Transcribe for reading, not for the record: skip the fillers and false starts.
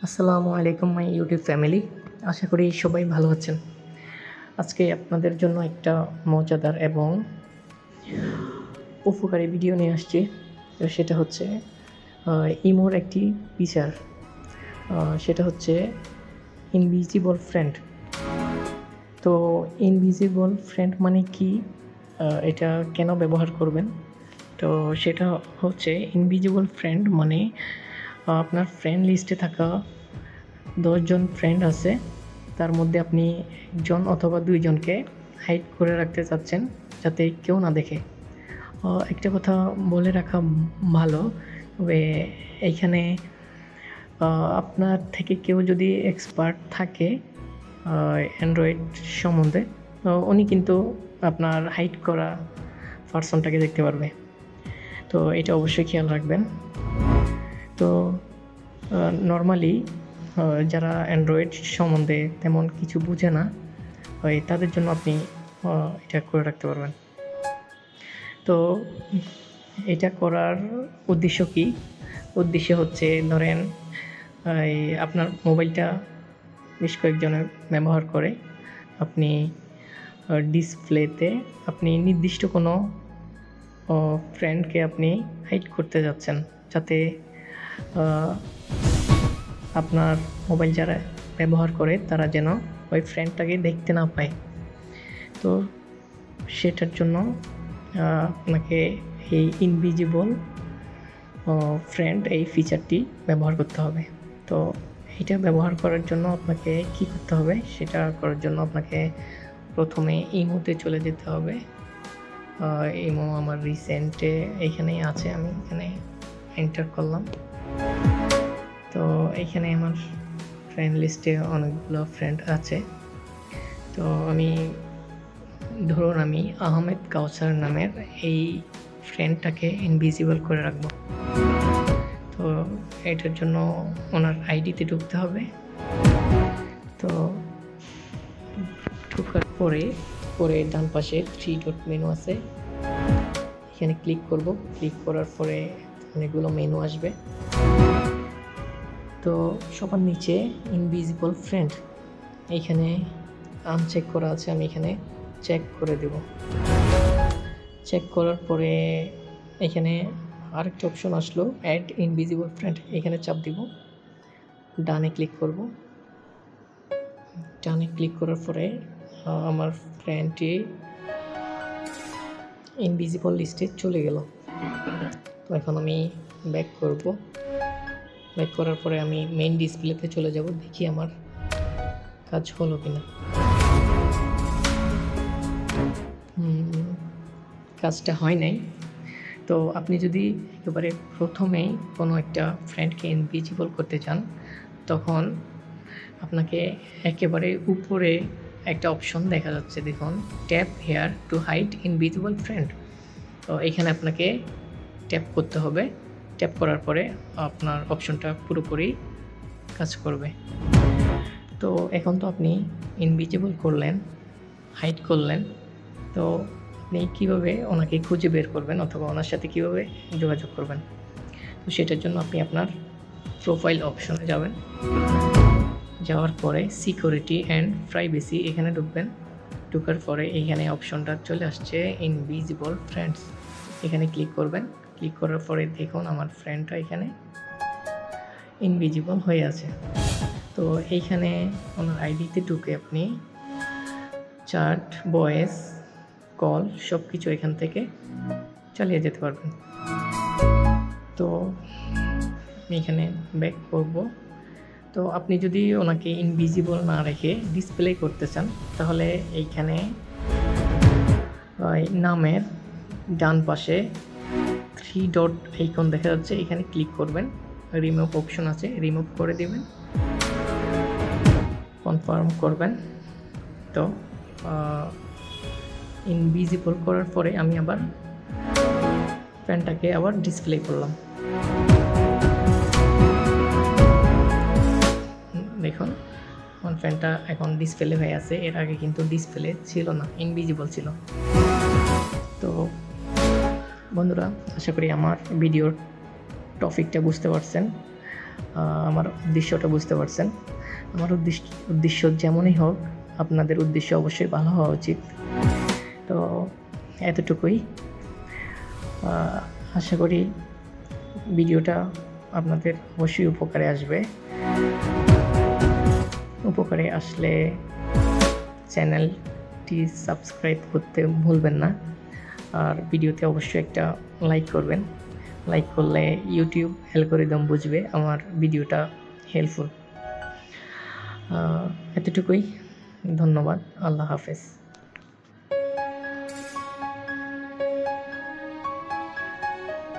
আসসালামু আলাইকুম my YouTube family. আশা করি সবাই ভালো আছেন। আজকে আপনাদের জন্য একটা মজাদার এবং উপকারী ভিডিও নিয়ে আসছি। সেটা হচ্ছে ইমোর একটি ফিচার, সেটা হচ্ছে ইনভিজিবল ফ্রেন্ড। তো ইনভিজিবল ফ্রেন্ড মানে কি, এটা কেন ব্যবহার করবেন? তো সেটা হচ্ছে ইনভিজিবল ফ্রেন্ড মানে আপনার ফ্রেন্ড লিস্টে থাকা 10 জন ফ্রেন্ড আছে, তার মধ্যে আপনি 1 জন অথবা 2 জনকে হাইড করে রাখতে চাচ্ছেন যাতে কেউ না দেখে। একটা কথা বলে রাখা ভালো, তবে এইখানে আপনার থেকে কেউ যদি এক্সপার্ট থাকে অ্যান্ড্রয়েড সম্বন্ধে, উনি কিন্তু আপনার হাইড করা পার্সনটাকে দেখতে পারবে। তো এটা অবশ্যই খেয়াল রাখবেন। তো নর্মালি যারা অ্যান্ড্রয়েড সম্বন্ধে তেমন কিছু বুঝে না, তাদের জন্য আপনি এটা করে রাখতে পারবেন। তো এটা করার উদ্দেশ্য কি? উদ্দেশ্য হচ্ছে, ধরেন আপনার মোবাইলটা বেশ কয়েকজনের ব্যবহার করে, আপনি ডিসপ্লেতে আপনি নির্দিষ্ট কোনো ফ্রেন্ডকে আপনি হাইড করতে যাচ্ছেন যাতে আপনার মোবাইল যারা ব্যবহার করে তারা যেন ওই ফ্রেন্ডটাকে দেখতে না পায়। তো সেটার জন্য আপনাকে এই ইনভিজিবল ফ্রেন্ড এই ফিচারটি ব্যবহার করতে হবে। তো এটা ব্যবহার করার জন্য আপনাকে কি করতে হবে? সেটা করার জন্য আপনাকে প্রথমে ইমোতে চলে যেতে হবে। ইমো আমার রিসেন্টে এইখানেই আছে, আমি এখানে এন্টার করলাম। তো এইখানে আমার ফ্রেন্ড লিস্টে অনেকগুলো ফ্রেন্ড আছে। তো ধরুন আমি আহমেদ কাউসার নামের এই ফ্রেন্ডটাকে ইনভিজিবল করে রাখবো। তো এটার জন্য ওনার আইডিতে ঢুকতে হবে। তো ঢোকার পরে ডান পাশে 3 ডট মেনু আছে, এখানে ক্লিক করব। ক্লিক করার পরে অনেকগুলো মেনু আসবে। তো সবার নিচে ইনভিজিবল ফ্রেন্ড এইখানে আনচেক করা আছে, আমি এখানে চেক করে দেব। চেক করার পরে এখানে আরেকটা অপশন আসলো, অ্যাড ইনভিজিবল ফ্রেন্ড, এখানে চাপ দিব। ডানে ক্লিক করব। ডানে ক্লিক করার পরে আমার ফ্রেন্ডটি ইনভিজিবল লিস্টে চলে গেল। তো এখন আমি ব্যাক করব। ব্যাক করার পরে আমি মেইন ডিসপ্লেতে চলে যাব, দেখি আমার কাজ হলো কিনা। কাজটা হয় নাই। তো আপনি যদি একেবারে প্রথমেই কোনো একটা ফ্রেন্ডকে ইনভিজিবল করতে চান, তখন আপনাকে একেবারে উপরে একটা অপশন দেখা যাচ্ছে, দেখুন, tap here to hide invisible friend. তো এখানে আপনাকে ট্যাপ করতে হবে। ট্যাপ করার পরে আপনার অপশনটা পুরোপুরি কাজ করবে। তো এখন তো আপনি ইনভিজিবল করলেন, হাইড করলেন। তো আপনি কীভাবে ওনাকে খুঁজে বের করবেন অথবা ওনার সাথে কীভাবে যোগাযোগ করবেন? তো সেটার জন্য আপনি আপনার প্রোফাইল অপশনে যাবেন। যাওয়ার পরে সিকিউরিটি অ্যান্ড প্রাইভেসি এখানে ঢুকবেন। ঢোকার পরে এইখানে অপশনটা চলে আসছে ইনভিজিবল ফ্রেন্ডস, এখানে ক্লিক করবেন। ক্লিক করার পরে দেখুন আমার ফ্রেন্ডটা এখানে ইনভিজিবল হয়ে আছে। তো এইখানে ওনার আইডিতে ঢুকে আপনি চ্যাট, ভয়েস, কল সব কিছু এখান থেকে চালিয়ে যেতে পারবেন। তো আমি এখানে ব্যাক করব। তো আপনি যদি ওনাকে ইনভিজিবল না রেখে ডিসপ্লে করতে চান, তাহলে এইখানে নামের ডান পাশে 3 ডট আইকন দেখা যাচ্ছে, এখানে ক্লিক করবেন। রিমুভ অপশন আছে, রিমুভ করে দেবেন, কনফার্ম করবেন। তো ইনভিজিবল করার পরে আমি আবার ফ্রেন্ডটাকে আবার ডিসপ্লে করলাম। দেখুন আমার ফ্রেন্ডটা এখন ডিসপ্লে হয়ে আছে, এর আগে কিন্তু ডিসপ্লে ছিল না, ইনভিজিবল ছিল। তো বন্ধুরা, আশা করি আমার ভিডিওর টপিকটা বুঝতে পারছেন। আমার উদ্দেশ্যটা বুঝতে পারছেন। আমার উদ্দেশ্য যেমনই হোক, আপনাদের উদ্দেশ্য অবশ্যই ভালো হওয়া উচিত। তো এতটুকুই। আশা করি ভিডিওটা আপনাদের অবশ্যই উপকারে আসবে। উপকারে আসলে চ্যানেলটি সাবস্ক্রাইব করতে ভুলবেন না। আর ভিডিওতে অবশ্যই একটা লাইক করবেন। লাইক করলে ইউটিউব অ্যালগরিদম বুঝবে আমার ভিডিওটা হেল্পফুল। এতটুকুই। ধন্যবাদ। আল্লাহ হাফেজ।